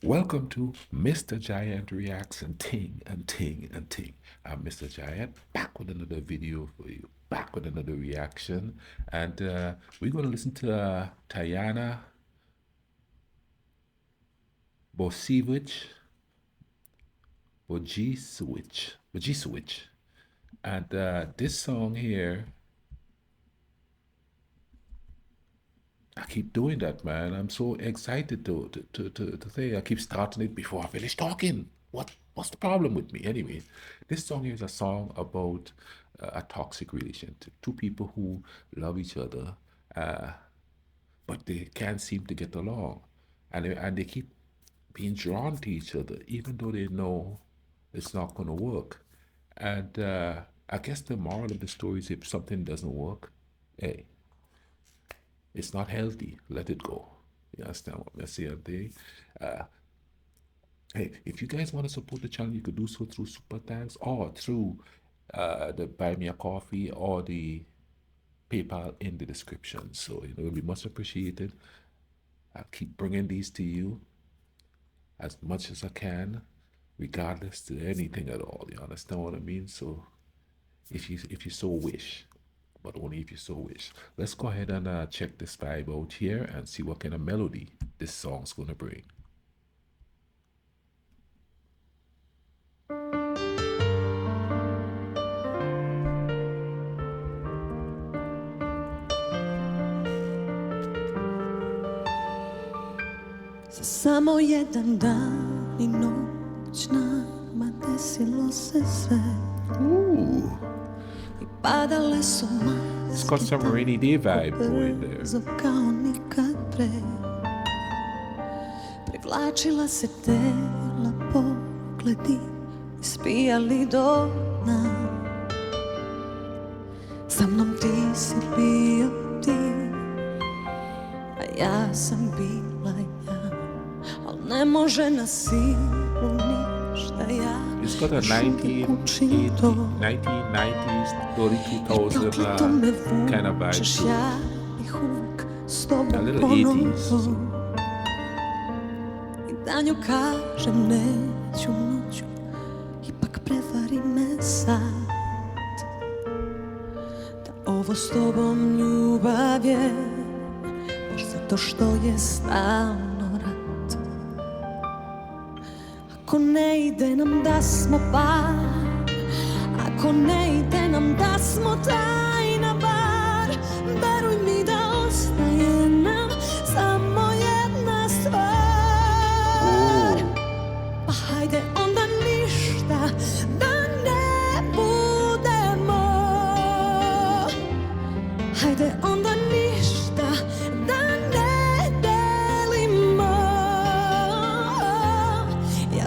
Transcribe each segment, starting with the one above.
Welcome to Mr. Giant Reacts and Ting and Ting and Ting. I'm Mr. Giant, back with another video for you, back with another reaction. And we're going to listen to Tijana Bogicevic, Bogicevic. And this song here, I keep doing that, man. I'm so excited to say I keep starting it before I finish talking. What's the problem with me? Anyway, this song is a song about a toxic relationship. Two people who love each other, but they can't seem to get along, and they keep being drawn to each other, even though they know it's not going to work. And I guess the moral of the story is if something doesn't work, hey, it's not healthy. Let it go. You understand what I'm saying? Hey, if you guys want to support the channel, you could do so through Super Thanks or through the Buy Me a Coffee or the PayPal in the description. So, it will be much appreciated. I'll keep bringing these to you as much as I can, regardless to anything at all. You understand what I mean? So, if you so wish, but only if you so wish. Let's go ahead and check this vibe out here and see what kind of melody this song's gonna bring. Samo jedan dan I noć nama desilo se sve. I padale su maske. It's got some rainy day vibe going there. Kao nikad pre. Privlačila se tela, pogledi ispijali do dna. Sa mnom ti si bio ti, a ja sam bila ja. Ne može na silu ništa ja. It's got a 1990s, early 2000 kind of vibe to it. A little 80s. I da nju kažem neću noću, ipak prevari me sad. Da ovo s tobom ljubav je, baš zato što je stalno. Ako ne ide nam da smo par, ako ne ide nam da smo tajna bar, veruj mi da ostaje nam samo jedna stvar. Pa hajde onda ništa da ne budemo, hajde onda ništa da ne delimo.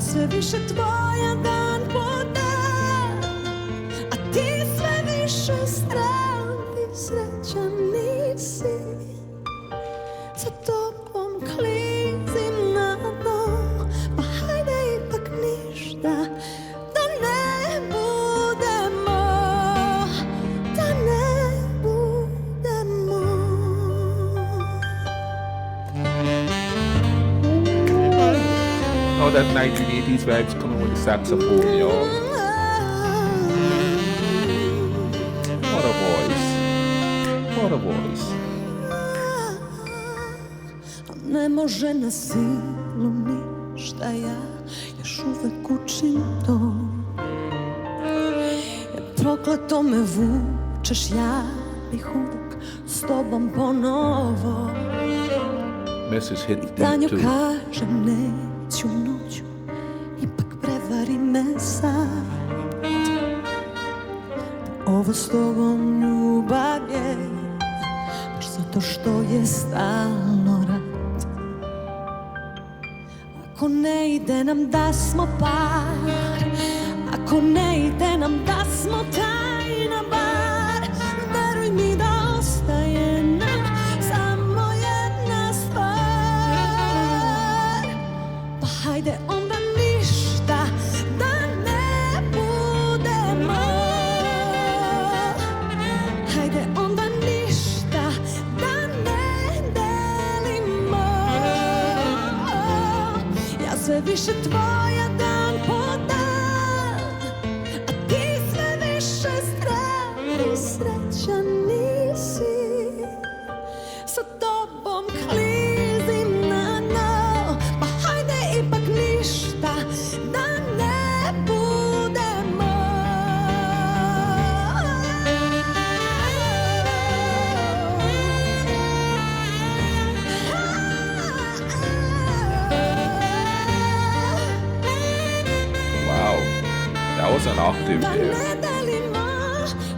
Sve više tvoja dan po dan, a ti sve više strani, srećan nisi. Za tobom klizim na dno, pa hajde ipak ništa da ne budemo, da ne budemo. Oh, that 1980s vibes coming with the saxophone, y'all. What a voice. What a voice. Ne može na silu ništa, ja još uvek učim to. Jer prokleto me vučeš, ja bih uvek s tobom ponovo. Message hit deep Da nju too. kažem neću noću, ipak prevari me sad. Ovo s tobom ljubav je, baš zato što je stalno rat. Ako ne ide nam da smo par, ako ne ide nam da smo tajna bar, veruj mi da ostaje nam samo jedna stvar. Pa hajde onda ništa da ne budemo, hajde onda ništa da ne delimo. Ja sve više tvoja dan po dan, a ti sve više stran, ti srećan nisi. Sa tobom klizim na dno, pa hajde ipak ništa da ne budemo. Wow, that was an octave Da there. ne delimo,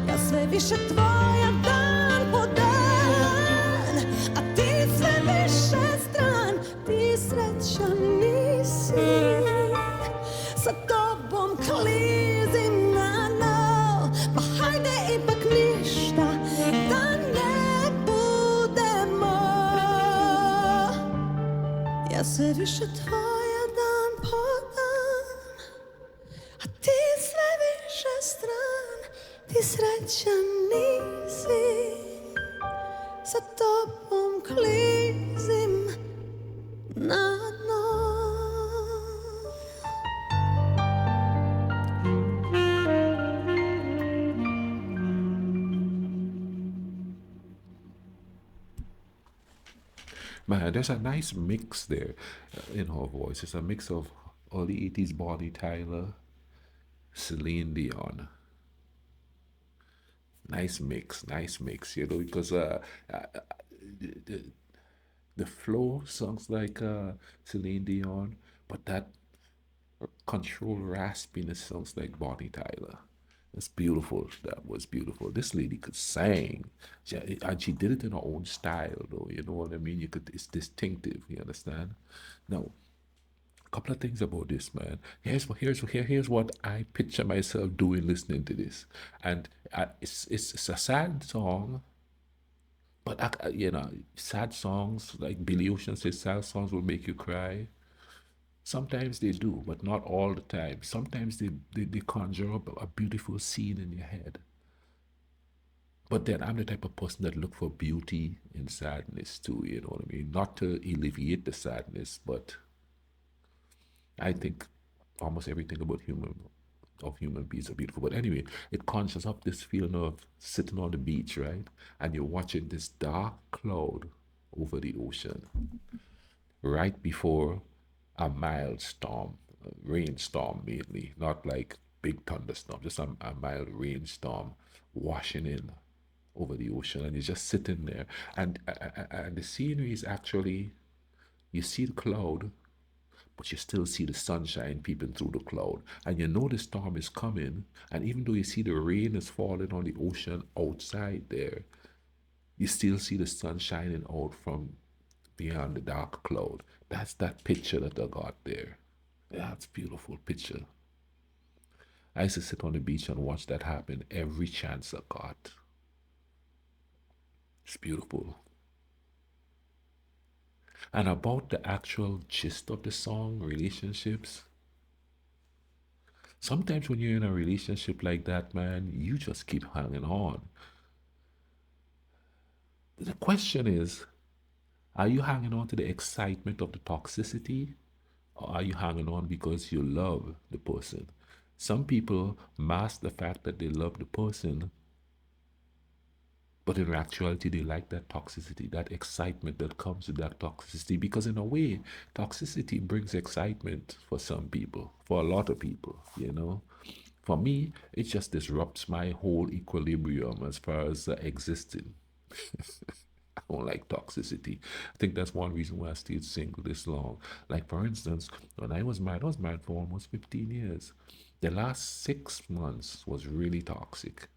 ja sve više tvoja dan po dan, a ti sve više stran, ti srećan nisi. Sa tobom klizim na dno, pa hajde ipak ništa da ne budemo. Ja sve više tvoja dan po dan, a ti sve više stran, ti srećan nisi. Sa tobom klizim na dno. Man, there's a nice mix there in her voice. It's a mix of early 80s Bonnie Tyler, Celine Dion. Nice mix, you know, because the, the flow sounds like Celine Dion, but that control raspiness sounds like Bonnie Tyler. That's beautiful. That was beautiful. This lady could sing, and she did it in her own style, though. You know what I mean? It's distinctive. You understand? Now, a couple of things about this, man. Here's what I picture myself doing listening to this, and it's a sad song. But you know, sad songs like Billy Ocean says, sad songs will make you cry. Sometimes they do, but not all the time. Sometimes they conjure up a beautiful scene in your head. But then I'm the type of person that look for beauty in sadness too, you know what I mean? Not to alleviate the sadness, but I think almost everything about human beings are beautiful. But anyway, it conjures up this feeling of sitting on the beach, right? And you're watching this dark cloud over the ocean right before a mild storm, a rainstorm mainly, not like big thunderstorm, just a mild rainstorm washing in over the ocean, and you're just sitting there, and the scenery is actually, you see the cloud, but you still see the sunshine peeping through the cloud, and you know the storm is coming, and even though you see the rain is falling on the ocean outside there, you still see the sun shining out from beyond the dark cloud. That's that picture that I got there. That's a beautiful picture. I used to sit on the beach and watch that happen every chance I got. It's beautiful. And about the actual gist of the song, relationships. Sometimes when you're in a relationship like that, man, you just keep hanging on. The question is, are you hanging on to the excitement of the toxicity? Or are you hanging on because you love the person? Some people mask the fact that they love the person, but in actuality, they like that toxicity, that excitement that comes with that toxicity. Because in a way, toxicity brings excitement for some people, for a lot of people, you know. For me, it just disrupts my whole equilibrium as far as existing. I don't like toxicity. I think that's one reason why I stayed single this long. Like, for instance, when I was married for almost 15 years. The last 6 months was really toxic.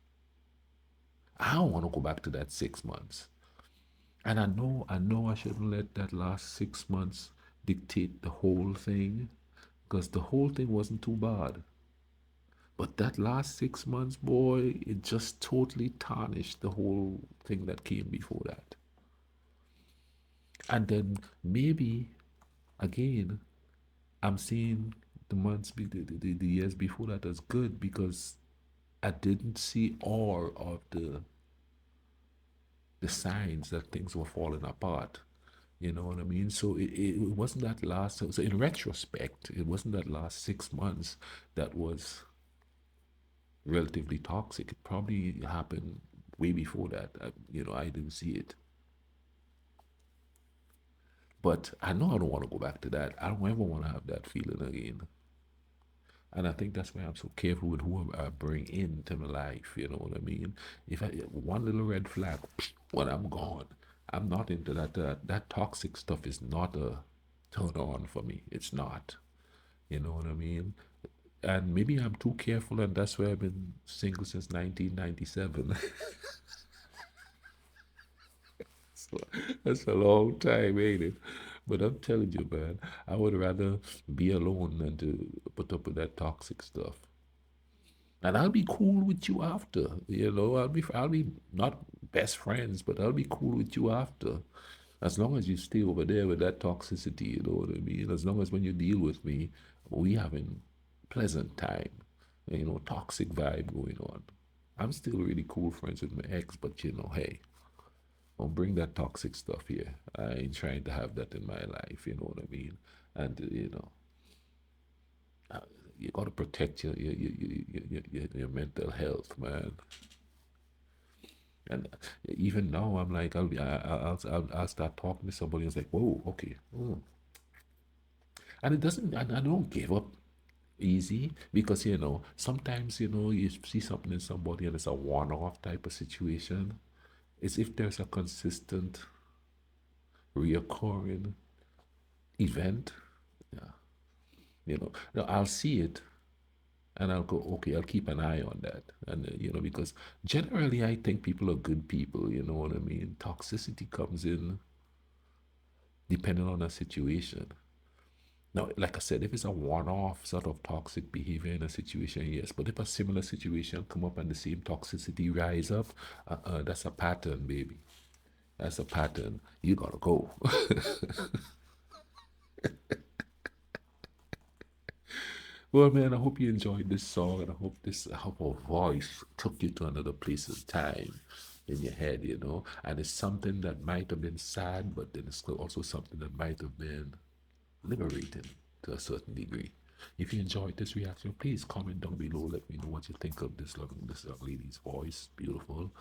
I don't want to go back to that 6 months. And I know I shouldn't let that last 6 months dictate the whole thing, because the whole thing wasn't too bad. But that last 6 months, boy, it just totally tarnished the whole thing that came before that. And then maybe, again, I'm seeing the months, the years before that as good, because I didn't see all of the signs that things were falling apart. You know what I mean? So it wasn't that last, so in retrospect, it wasn't that last 6 months that was relatively toxic. It probably happened way before that. I didn't see it. But I know I don't want to go back to that. I don't ever want to have that feeling again. And I think that's why I'm so careful with who I bring into my life. You know what I mean? If I one little red flag, when I'm gone, I'm not into that. That toxic stuff is not a turn on for me. It's not. You know what I mean? And maybe I'm too careful, and that's why I've been single since 1997. So that's a long time, ain't it? But I'm telling you, man, I would rather be alone than to put up with that toxic stuff. And I'll be cool with you after. I'll be not best friends, but I'll be cool with you after. As long as you stay over there with that toxicity, you know what I mean? As long as when you deal with me, we having pleasant time, toxic vibe going on. I'm still really cool friends with my ex, but hey, don't bring that toxic stuff here. I ain't trying to have that in my life, you know what I mean? And uh, you got to protect your mental health, man. And even now, I'm like, I'll start talking to somebody. It's like, whoa, okay. And it doesn't. I don't give up easy because sometimes you see something in somebody and it's a one-off type of situation. It's if there's a consistent, reoccurring event. Yeah, now I'll see it and I'll go, okay, I'll keep an eye on that. And, because generally I think people are good people, you know what I mean? Toxicity comes in depending on a situation. Now, like I said, if it's a one-off sort of toxic behavior in a situation, yes. But if a similar situation come up and the same toxicity rise up, that's a pattern, baby. That's a pattern. You gotta go. Well, man, I hope you enjoyed this song, and I hope our voice took you to another place in time in your head, And it's something that might have been sad, but then it's also something that might have been liberating to a certain degree. If you enjoyed this reaction, please comment down below. Let me know what you think of this young lady's voice. Beautiful.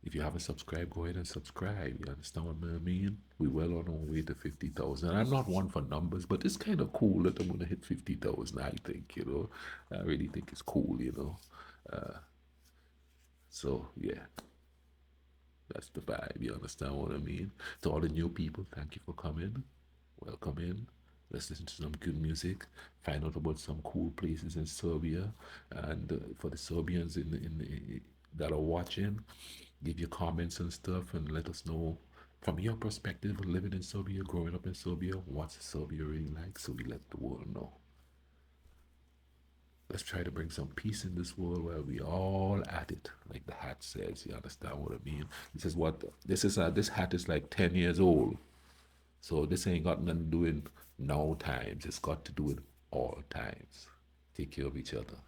If you haven't subscribed, go ahead and subscribe. You understand what I mean? We're well on our way to 50,000. I'm not one for numbers, but it's kind of cool that I'm going to hit 50,000, I think, I really think it's cool. So, yeah, that's the vibe. You understand what I mean? To all the new people, thank you for coming. Welcome in. Let's listen to some good music. Find out about some cool places in Serbia. And for the Serbians that are watching, give your comments and stuff and let us know from your perspective of living in Serbia, growing up in Serbia, what's Serbia really like, so we let the world know. Let's try to bring some peace in this world where we all at it, like the hat says. You understand what I mean? This hat is like 10 years old. So this ain't got nothing to do with no times. It's got to do with all times. Take care of each other.